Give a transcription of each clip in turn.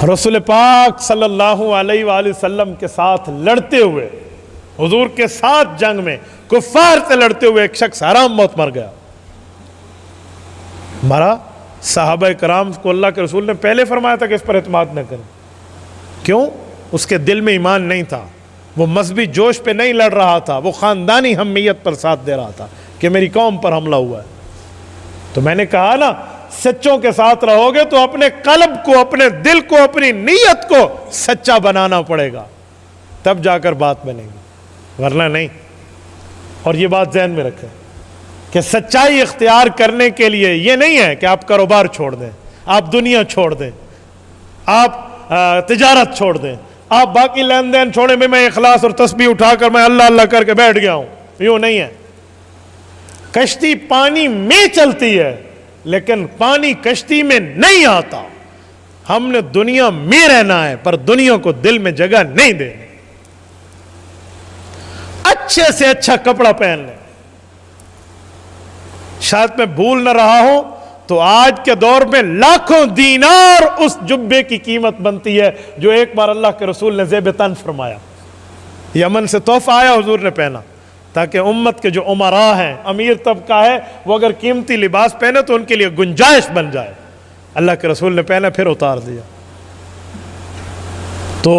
رسول پاک صلی اللہ علیہ وآلہ وسلم کے ساتھ لڑتے ہوئے، حضور کے ساتھ جنگ میں کفار سے لڑتے ہوئے ایک شخص حرام موت مر گیا، مرا۔ صحابہ کرام کو اللہ کے رسول نے پہلے فرمایا تھا کہ اس پر اعتماد نہ کریں۔ کیوں؟ اس کے دل میں ایمان نہیں تھا، وہ مذہبی جوش پہ نہیں لڑ رہا تھا، وہ خاندانی حمیت پر ساتھ دے رہا تھا کہ میری قوم پر حملہ ہوا ہے۔ تو میں نے کہا نا، سچوں کے ساتھ رہو گے تو اپنے قلب کو، اپنے دل کو، اپنی نیت کو سچا بنانا پڑے گا، تب جا کر بات بنے گی، ورنہ نہیں۔ اور یہ بات ذہن میں رکھیں کہ سچائی اختیار کرنے کے لیے یہ نہیں ہے کہ آپ کاروبار چھوڑ دیں، آپ دنیا چھوڑ دیں، آپ تجارت چھوڑ دیں، آپ باقی لین دین چھوڑیں، میں اخلاص اور تسبیح اٹھا کر میں اللہ اللہ کر کے بیٹھ گیا ہوں، یوں نہیں ہے۔ کشتی پانی میں چلتی ہے لیکن پانی کشتی میں نہیں آتا۔ ہم نے دنیا میں رہنا ہے پر دنیا کو دل میں جگہ نہیں دینی۔ اچھے سے اچھا کپڑا پہن لیں۔ شاید میں بھول نہ رہا ہوں تو آج کے دور میں لاکھوں دینار اس جبے کی قیمت بنتی ہے جو ایک بار اللہ کے رسول نے زیب تن فرمایا۔ یمن سے تحفہ آیا، حضور نے پہنا تاکہ امت کے جو امراء ہیں، امیر طبقہ ہے، وہ اگر قیمتی لباس پہنے تو ان کے لیے گنجائش بن جائے۔ اللہ کے رسول نے پہنا، پھر اتار دیا۔ تو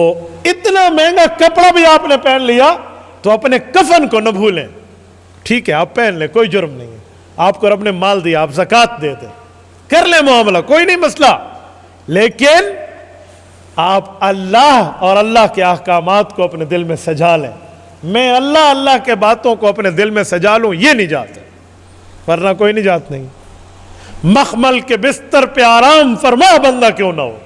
اتنا مہنگا کپڑا بھی آپ نے پہن لیا تو اپنے کفن کو نہ بھولیں۔ ٹھیک ہے آپ پہن لیں، کوئی جرم نہیں ہے، آپ کو رب نے مال دیا، آپ زکوٰۃ دے دیں، کر لیں معاملہ، کوئی نہیں مسئلہ، لیکن آپ اللہ اور اللہ کے احکامات کو اپنے دل میں سجا لیں۔ میں اللہ اللہ کے باتوں کو اپنے دل میں سجا لوں، یہ نجات ہے، ورنہ کوئی نجات نہیں۔ مخمل کے بستر پہ آرام فرما بندہ کیوں نہ ہو،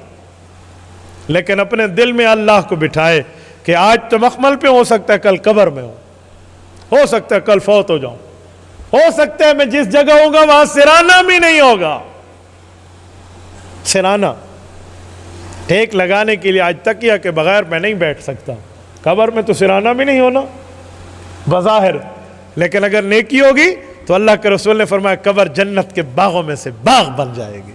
لیکن اپنے دل میں اللہ کو بٹھائے کہ آج تو مخمل پہ، ہو سکتا ہے کل قبر میں ہو سکتا ہے کل فوت ہو جاؤں، ہو سکتا ہے میں جس جگہ ہوگا وہاں سرانہ بھی نہیں ہوگا۔ سرانہ ٹھیک لگانے کے لیے آج تکیہ کے بغیر میں نہیں بیٹھ سکتا، قبر میں تو سرانہ بھی نہیں ہونا بظاہر، لیکن اگر نیکی ہوگی تو اللہ کے رسول نے فرمایا قبر جنت کے باغوں میں سے باغ بن جائے گی۔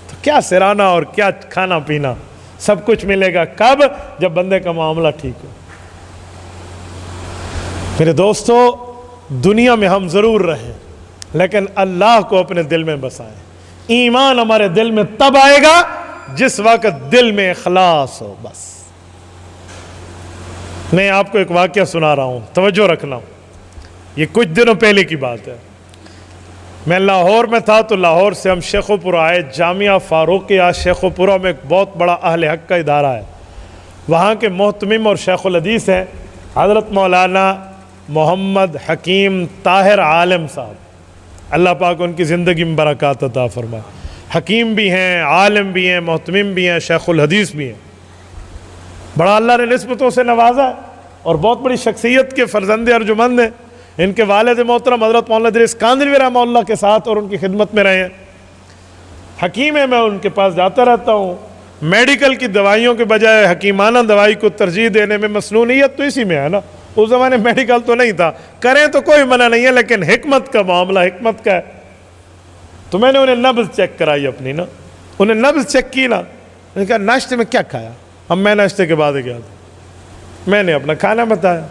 تو کیا سرانہ اور کیا کھانا پینا، سب کچھ ملے گا کب؟ جب بندے کا معاملہ ٹھیک ہو۔ میرے دوستو، دنیا میں ہم ضرور رہیں لیکن اللہ کو اپنے دل میں بسائیں۔ ایمان ہمارے دل میں تب آئے گا جس وقت دل میں اخلاص ہو۔ بس میں آپ کو ایک واقعہ سنا رہا ہوں، توجہ رکھنا، یہ کچھ دنوں پہلے کی بات ہے۔ میں لاہور میں تھا تو لاہور سے ہم شیخو پورہ آئے، جامعہ فاروقیہ شیخو پورہ میں ایک بہت بڑا اہل حق کا ادارہ ہے، وہاں کے محتمم اور شیخ الحدیث ہیں حضرت مولانا محمد حکیم طاہر عالم صاحب، اللہ پاک ان کی زندگی میں برکات عطا فرمائے۔ حکیم بھی ہیں، عالم بھی ہیں، محتمم بھی ہیں، شیخ الحدیث بھی ہیں، بڑا اللہ نے نسبتوں سے نوازا ہے اور بہت بڑی شخصیت کے فرزند ارجمند ہیں۔ ان کے والد محترم حضرت مولانا ادریس کاندھلوی رحمہ اللہ کے ساتھ اور ان کی خدمت میں رہے ہیں۔ حکیم ہے، میں ان کے پاس جاتا رہتا ہوں۔ میڈیکل کی دوائیوں کے بجائے حکیمانہ دوائی کو ترجیح دینے میں مصنونیت تو اسی میں ہے نا، اس زمانے میڈیکل تو نہیں تھا، کریں تو کوئی منع نہیں ہے، لیکن حکمت کا معاملہ حکمت کا ہے۔ تو میں نے انہیں نبض چیک کرائی اپنی نا، انہیں نبض چیک کی نا، میں نے کہا ناشتے میں کیا کھایا؟ اب میں ناشتے کے بعد گیا تھا، میں نے اپنا کھانا بتایا،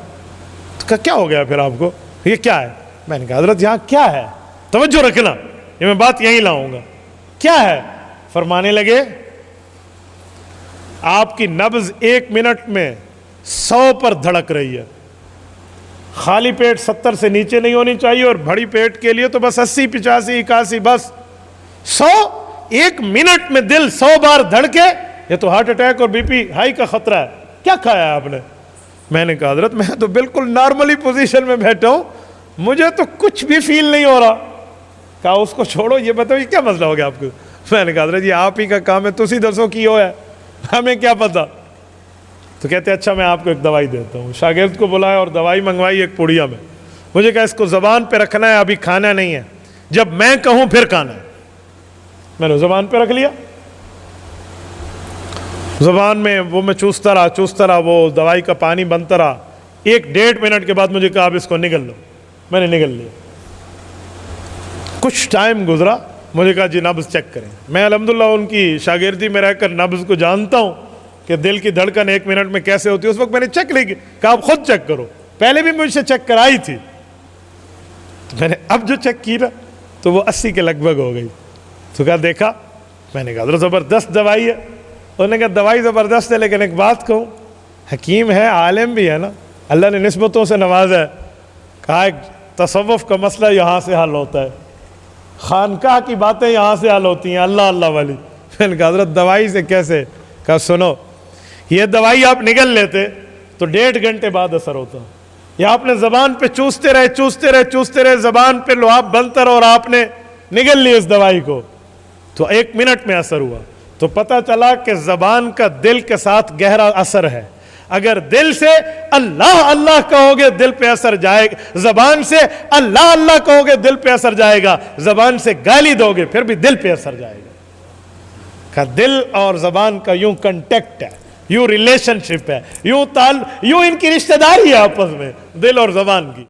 تو کہا کیا ہو گیا پھر آپ کو، یہ کیا ہے؟ میں نے کہا حضرت یہاں کیا ہے، توجہ رکھنا، یہ میں بات یہیں لاؤں گا، کیا ہے؟ فرمانے لگے آپ کی نبض 1 منٹ میں 100 پر دھڑک رہی ہے، خالی پیٹ 70 سے نیچے نہیں ہونی چاہیے، اور بڑی پیٹ کے لیے تو بس 80 85 81 بس 100 1 منٹ میں دل 100 بار دھڑکے، یہ تو ہارٹ اٹیک اور بی پی ہائی کا خطرہ ہے۔ کیا کھایا ہے آپ نے؟ میں نے کہا حضرت میں تو بالکل نارملی پوزیشن میں بیٹھا ہوں، مجھے تو کچھ بھی فیل نہیں ہو رہا۔ کہا اس کو چھوڑو، یہ بتاؤ یہ کیا مسئلہ ہو گیا آپ کو؟ میں نے کہا حضرت یہ آپ ہی کا کام ہے، تسی دسو کی ہو ہے، ہمیں کیا پتا۔ تو کہتے اچھا میں آپ کو ایک دوائی دیتا ہوں۔ شاگرد کو بلایا اور دوائی منگوائی ایک پوڑیا میں، مجھے کہا اس کو زبان پہ رکھنا ہے، ابھی کھانا نہیں ہے، جب میں کہوں پھر کھانا ہے۔ میں نے زبان پہ رکھ لیا، زبان میں وہ میں چوستا رہا، وہ دوائی کا پانی بنتا رہا۔ 1-1.5 منٹ کے بعد مجھے کہا اب اس کو نگل لو، میں نے نگل لیا۔ کچھ ٹائم گزرا، مجھے کہا جی نبض چیک کریں. میں الحمدللہ ان کی شاگردی میں رہ کر نبض کو جانتا ہوں کہ دل کی دھڑکن 1 منٹ میں کیسے ہوتی ہے. اس وقت میں نے چیک نہیں کہا آپ خود چیک کرو, پہلے بھی مجھ سے چیک کرائی تھی. تو میں نے اب جو چیک کی نا تو وہ 80 کے لگ بھگ ہو گئی. تو کہا دیکھا, میں نے کہا زبردست دوائی ہے. انہوں نے کہا دوائی زبردست ہے لیکن ایک بات کہوں, حکیم ہے عالم بھی ہے نا, اللہ نے نسبتوں سے نوازا ہے. کہا ایک تصوف کا مسئلہ یہاں سے حل ہوتا ہے, خانقاہ کی باتیں یہاں سے حل ہوتی ہیں, اللہ اللہ والی. میں نے کہا حضرت دوائی سے کیسے؟ کہا سنو, یہ دوائی آپ نگل لیتے تو 1.5 گھنٹے بعد اثر ہوتا. یہ آپ نے زبان پہ چوستے رہے زبان پہ لعاب بنتا رہا اور آپ نے نگل لی اس دوائی کو تو 1 منٹ میں اثر ہوا. تو پتہ چلا کہ زبان کا دل کے ساتھ گہرا اثر ہے. اگر دل سے اللہ اللہ کہو گے دل پہ اثر جائے گا, زبان سے اللہ اللہ کہو گے دل پہ اثر جائے گا, زبان سے گالی دو گے پھر بھی دل پہ اثر جائے گا. کہ دل اور زبان کا یوں کنٹیکٹ ہے, یوں ریلیشن شپ ہے, یوں ان کی رشتہ داری ہے آپس میں, دل اور زبان کی.